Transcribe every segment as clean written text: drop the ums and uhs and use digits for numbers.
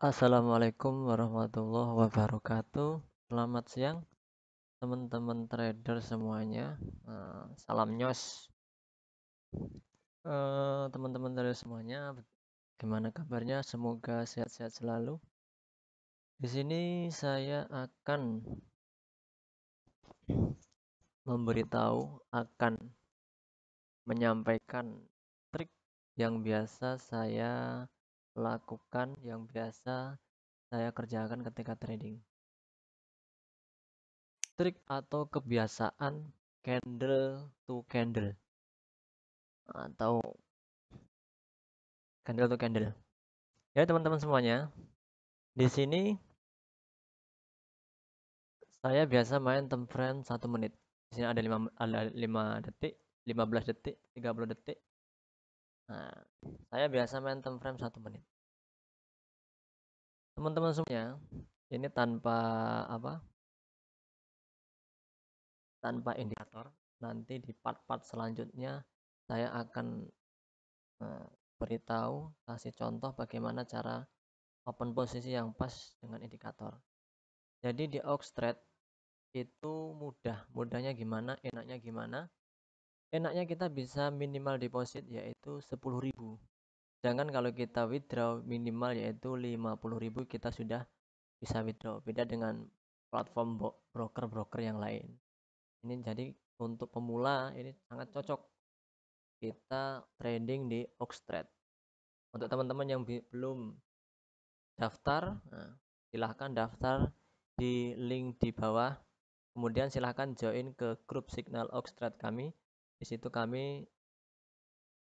Assalamualaikum warahmatullahi wabarakatuh. Selamat siang teman-teman trader semuanya. Salam nyos. Teman-teman trader semuanya, gimana kabarnya? Semoga sehat-sehat selalu. Di sini saya akan akan menyampaikan trik yang biasa saya lakukan, yang biasa saya kerjakan ketika trading. Trik atau kebiasaan candle to candle atau candle to candle. Ya teman-teman semuanya, di sini saya biasa main time frame 1 menit. Di sini ada 5 detik, 15 detik, 30 detik. Nah, saya biasa main time frame 1 menit. Teman-teman semuanya, ini tanpa indikator. Nanti di part-part selanjutnya saya akan beritahu, kasih contoh bagaimana cara open posisi yang pas dengan indikator. Jadi di aux trade itu mudahnya gimana, enaknya gimana? Enaknya kita bisa minimal deposit yaitu 10.000. Sedangkan kalau kita withdraw minimal yaitu 50.000 kita sudah bisa withdraw. Beda dengan platform broker-broker yang lain. Ini jadi untuk pemula ini sangat cocok kita trading di aux trade. Untuk teman-teman yang belum daftar, silahkan daftar di link di bawah. Kemudian silahkan join ke grup Signal Aux Trade kami. Di situ kami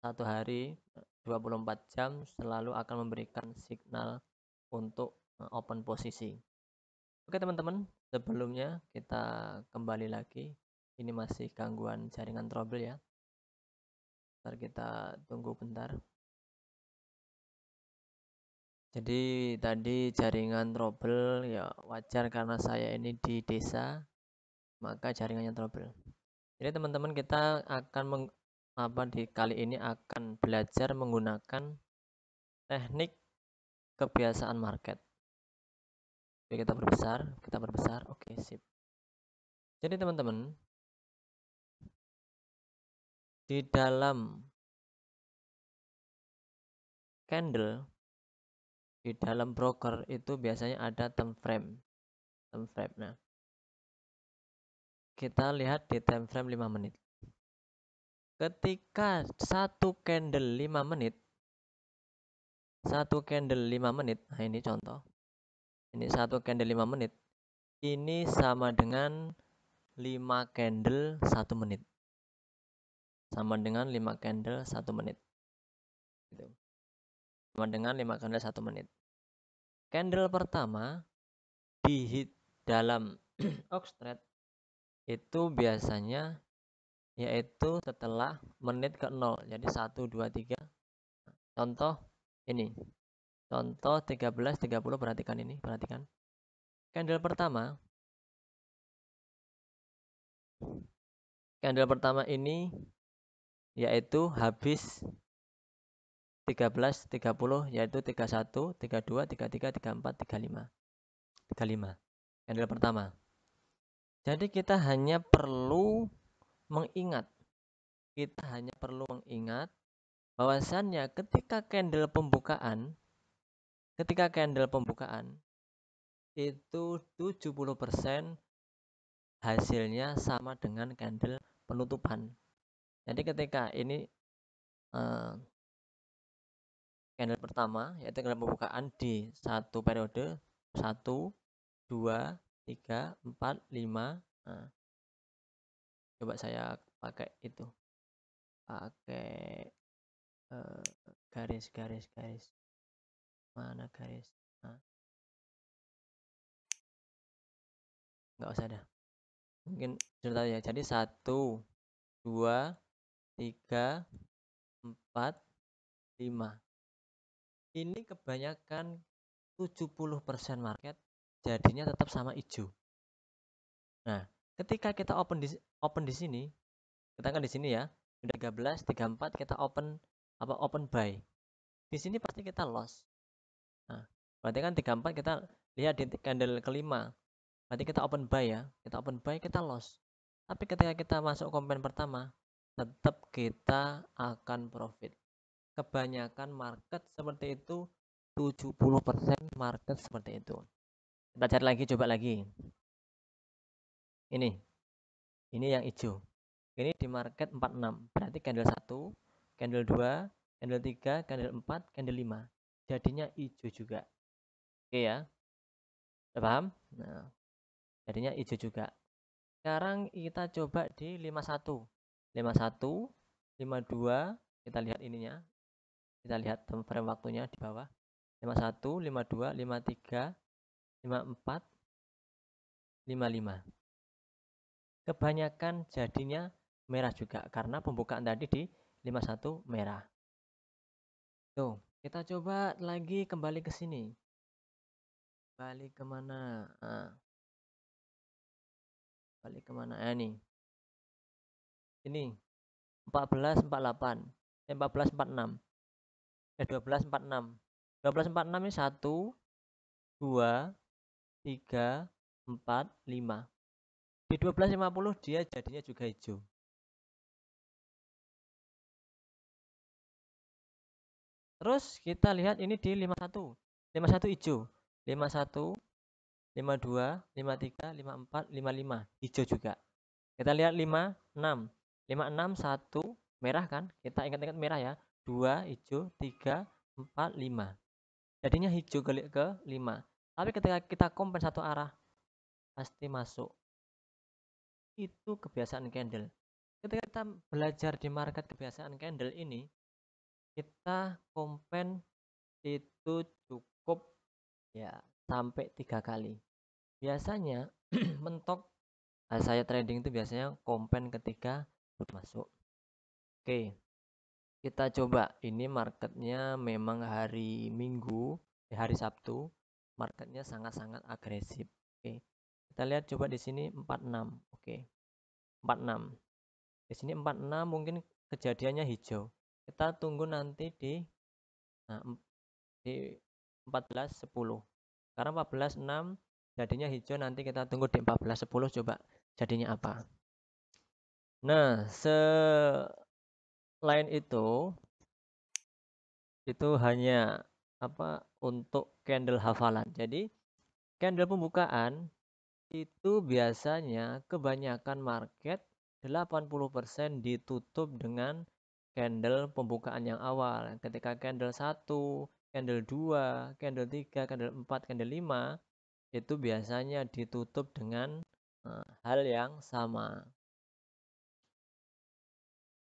1 hari 24 jam selalu akan memberikan signal untuk open posisi. Oke teman-teman, sebelumnya kita kembali lagi. Ini masih gangguan jaringan trouble ya. Ntar kita tunggu bentar. Jadi tadi jaringan trouble ya wajar karena saya ini di desa, maka jaringannya trouble. Jadi teman-teman kita akan di kali ini akan belajar menggunakan teknik kebiasaan market. Oke, kita perbesar. Oke, sip. Jadi teman-teman, di dalam candle, di dalam broker itu biasanya ada time frame. Nah, kita lihat di time frame 5 menit. Ketika satu candle 5 menit, nah ini contoh. Ini satu candle 5 menit. Ini sama dengan 5 candle 1 menit. Sama dengan 5 candle 1 menit. Gitu. Sama dengan 5 candle 1 menit. Candle pertama di dalam aux trade itu biasanya yaitu setelah menit ke-0. Jadi 1, 2, 3. Contoh ini. Contoh 13.30, perhatikan ini, perhatikan. Candle pertama ini yaitu habis 13.30 yaitu 31, 32, 33, 34, 35. 35. Candle pertama. Jadi kita hanya perlu mengingat bahwasannya ketika candle pembukaan itu 70% hasilnya sama dengan candle penutupan. Jadi ketika ini candle pertama yaitu candle pembukaan di satu periode 1, 2, 3, 4, 5. Nah, coba saya pakai itu. Pakai garis. Mana garis? Nah, nggak usah dah. Mungkin cerita ya. Jadi 1, 2, 3, 4, 5. Ini kebanyakan 70% market jadinya tetap sama hijau. Nah, ketika kita open di sini, kita kan di sini ya, udah 13, 34 kita open buy. Di sini pasti kita loss. Nah, Berarti kan 34 kita lihat di candle kelima. Berarti kita open buy ya. Kita open buy, kita loss. Tapi ketika kita masuk kompen pertama, tetap kita akan profit. Kebanyakan market seperti itu, 70% market seperti itu. Kita cari lagi, coba lagi. Ini yang hijau. Ini di market 46. Berarti candle 1, candle 2, candle 3, candle 4, candle 5. Jadinya hijau juga. Oke ya. Udah paham? Nah, jadinya hijau juga. Sekarang kita coba di 51. 51, 52, kita lihat ininya. Kita lihat time frame waktunya di bawah. 51, 52, 53, 54, 55. Kebanyakan jadinya merah juga karena pembukaan tadi di 51 merah. Tuh, kita coba lagi kembali ke sini. Balik kemana? Balik kemana? Nih. Ini 1448. 1446. 1246. 1246 ini 1, 2, 3, 4, 5. Di 1250 dia jadinya juga hijau. Terus kita lihat ini di 51. 51 hijau. 51, 52, 53, 54, 55 hijau juga. Kita lihat 56. 56 1 merah kan? Kita ingat-ingat merah ya. 2 hijau, 3, 4, 5. Jadinya hijau ke 5. Tapi ketika kita compare satu arah pasti masuk. Itu kebiasaan candle. Ketika kita belajar di market kebiasaan candle ini, kita compare itu cukup ya sampai 3 kali. Biasanya mentok saya trading itu biasanya compare ketika masuk. Oke, kita coba. Ini marketnya memang hari Minggu, hari Sabtu, marketnya sangat-sangat agresif. Oke, kita lihat coba di sini 46. Oke, 46. Di sini 46 mungkin kejadiannya hijau. Kita tunggu nanti di nah, di 14.10. Karena 14.6 jadinya hijau, nanti kita tunggu di 14.10 coba jadinya apa. Nah, selain itu hanya untuk candle hafalan. Jadi candle pembukaan itu biasanya kebanyakan market 80% ditutup dengan candle pembukaan yang awal. Ketika candle 1, candle 2, candle 3, candle 4, candle 5 itu biasanya ditutup dengan hal yang sama.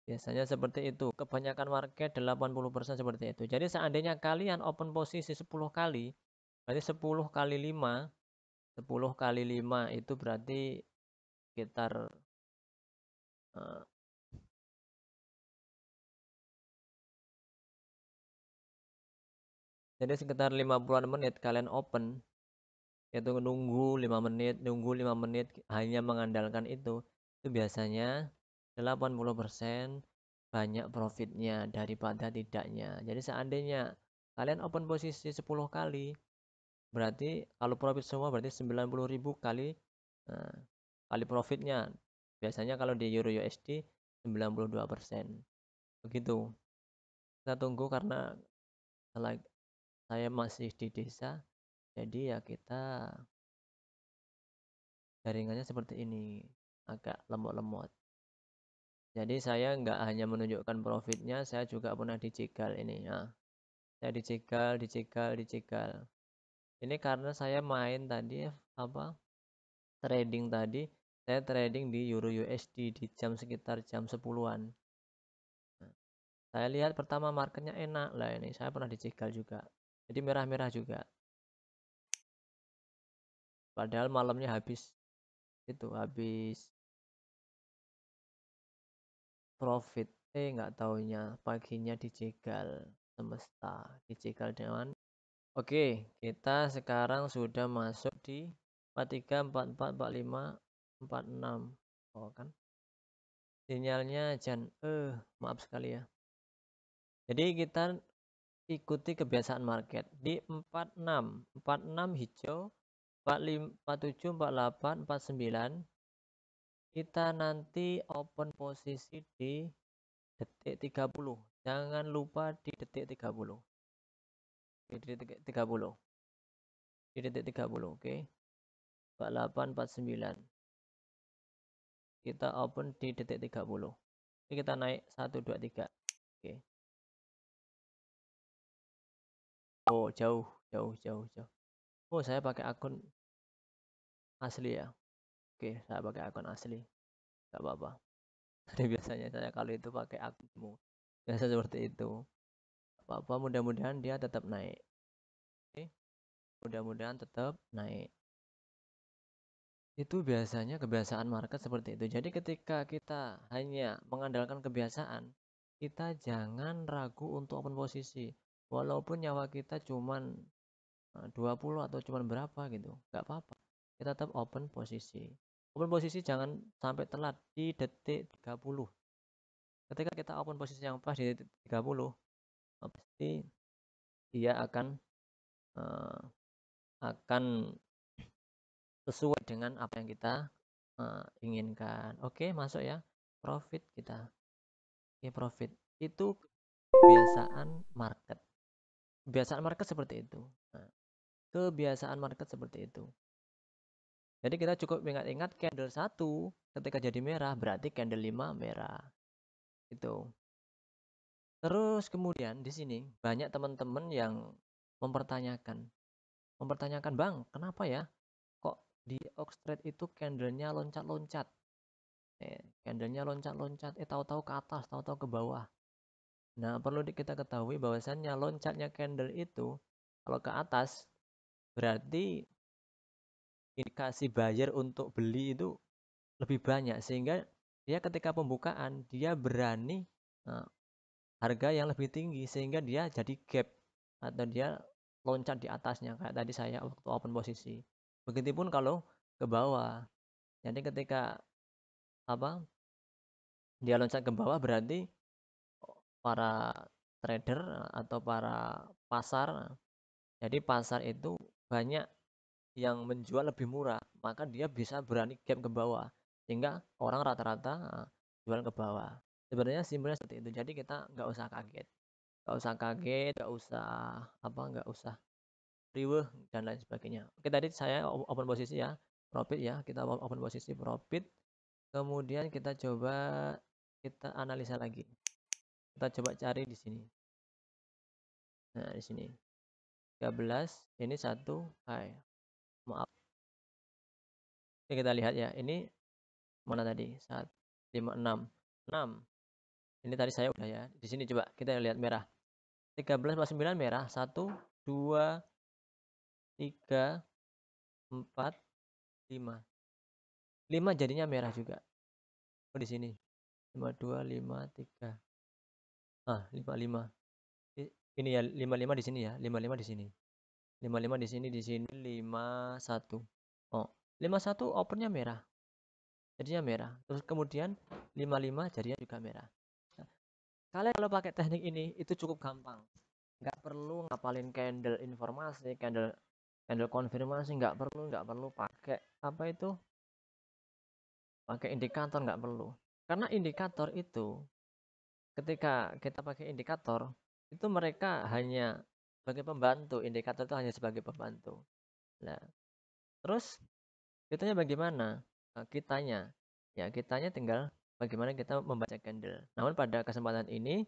Biasanya seperti itu. Kebanyakan market 80% seperti itu. Jadi seandainya kalian open posisi 10 kali, berarti 10 kali 5, 10 kali 5 itu berarti sekitar jadi sekitar 50-an menit kalian open, itu nunggu 5 menit, hanya mengandalkan itu biasanya 80% banyak profitnya daripada tidaknya. Jadi seandainya kalian open posisi 10 kali, berarti kalau profit semua berarti 90.000 kali profitnya. Biasanya kalau di Euro USD 92%. Begitu. Kita tunggu karena saya masih di desa, jadi ya kita jaringannya seperti ini, agak lemot-lemot. Jadi saya nggak hanya menunjukkan profitnya, saya juga pernah dicegal ini. Nah, saya dicegal. Ini karena saya main tadi trading tadi, saya trading di Euro USD di sekitar jam 10-an. Nah, saya lihat pertama marketnya enak lah, ini saya pernah dicegal juga. Jadi merah-merah juga. Padahal malamnya habis profit, nggak taunya paginya dicegal semesta, dicegal dengan oke. Kita sekarang sudah masuk di 43, 44, 45, 46. Oh kan sinyalnya maaf sekali ya. Jadi kita ikuti kebiasaan market di 46 hijau, 45, 47, 48, 49 kita nanti open posisi di detik 30. Jangan lupa di detik 30. Di detik 30. Di detik 30, oke. 48, 49. Kita open di detik 30. Ini kita naik 1 2 3. Oke. Oh, jauh. Oh, saya pakai akun asli ya. Oke, saya pakai akun asli. Gak apa-apa. Jadi biasanya saya kalau itu pakai akunmu. Biasa seperti itu. Gak apa-apa, mudah-mudahan dia tetap naik. Oke. Mudah-mudahan tetap naik. Itu biasanya kebiasaan market seperti itu. Jadi ketika kita hanya mengandalkan kebiasaan, kita jangan ragu untuk open posisi. Walaupun nyawa kita cuman 20 atau cuman berapa gitu, nggak apa-apa. Kita tetap open posisi. Open posisi jangan sampai telat di detik 30. Ketika kita open posisi yang pas di detik 30, pasti dia eh, akan sesuai dengan apa yang kita inginkan. Oke, masuk ya. Profit kita. Oke, profit. Itu kebiasaan market. Kebiasaan market seperti itu. Nah, kebiasaan market seperti itu. Jadi kita cukup ingat-ingat candle 1 ketika jadi merah berarti candle 5 merah. Itu. Terus kemudian di sini banyak teman-teman yang mempertanyakan, "Bang, kenapa ya kok di Oxtrade itu candlenya loncat-loncat?" Candlenya loncat-loncat, tahu-tahu ke atas, tahu-tahu ke bawah. Nah, perlu kita ketahui bahwasannya loncatnya candle itu kalau ke atas berarti indikasi buyer untuk beli itu lebih banyak sehingga dia ketika pembukaan dia berani uh, harga yang lebih tinggi sehingga dia jadi gap atau dia loncat di atasnya kayak tadi saya waktu open posisi. Begitupun kalau ke bawah. Jadi ketika apa dia loncat ke bawah berarti para trader atau para pasar, jadi pasar itu banyak yang menjual lebih murah, maka dia bisa berani gap ke bawah sehingga orang rata-rata jual ke bawah. Sebenarnya simpelnya seperti itu. Jadi kita nggak usah kaget, nggak usah nggak usah riweh dan lain sebagainya. Oke, tadi saya open posisi ya, profit ya, kita open posisi profit. Kemudian kita analisa lagi. Kita coba cari di sini. Nah, di sini 13, ini satu high. Maaf. Oke, kita lihat ya. Ini mana tadi? 1 5 6. 6. Ini tadi saya udah ya. Di sini coba kita lihat merah. 13 plus 9 merah. 1 2 3 4 5. 5 jadinya merah juga. Oh, di sini. 5 2 5 3. 5 5. Ini ya 5 5 di sini ya. 5 5 di sini. 5 5 di sini 5 1. Oh, 5 1 opennya merah. Jadinya merah. Terus kemudian 5 5 jadinya juga merah. Nah, kalian kalau pakai teknik ini itu cukup gampang. Nggak perlu ngapalin candle informasi, candle candle konfirmasi, nggak perlu pakai apa itu, pakai indikator, nggak perlu. Karena indikator itu ketika kita pakai indikator itu mereka hanya sebagai pembantu, indikator itu hanya sebagai pembantu. Nah, terus kitanya bagaimana? Kitanya tinggal bagaimana kita membaca candle. Namun pada kesempatan ini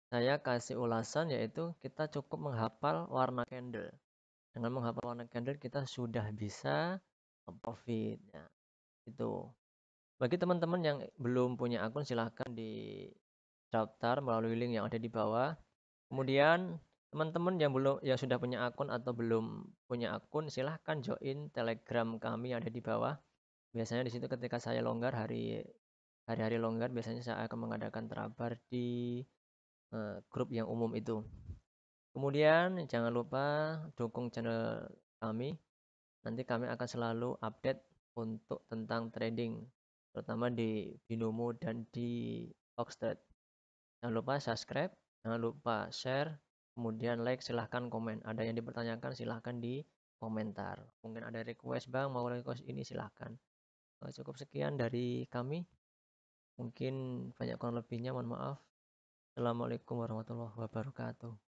saya kasih ulasan yaitu kita cukup menghafal warna candle. Dengan menghafal warna candle kita sudah bisa profit ya. Itu. Bagi teman-teman yang belum punya akun silahkan di daftar melalui link yang ada di bawah. Kemudian teman-teman yang sudah punya akun atau belum punya akun silahkan join Telegram kami yang ada di bawah. Biasanya di situ ketika saya longgar hari-hari longgar biasanya saya akan mengadakan terabar di grup yang umum itu. Kemudian jangan lupa dukung channel kami. Nanti kami akan selalu update untuk tentang trading, terutama di Binomo dan di Oxtrade. Jangan lupa subscribe, jangan lupa share, kemudian like, silahkan komen. Ada yang dipertanyakan silahkan di komentar. Mungkin ada request bang, mau request ini silahkan. Cukup sekian dari kami. Mungkin banyak kurang lebihnya, mohon maaf. Assalamualaikum warahmatullahi wabarakatuh.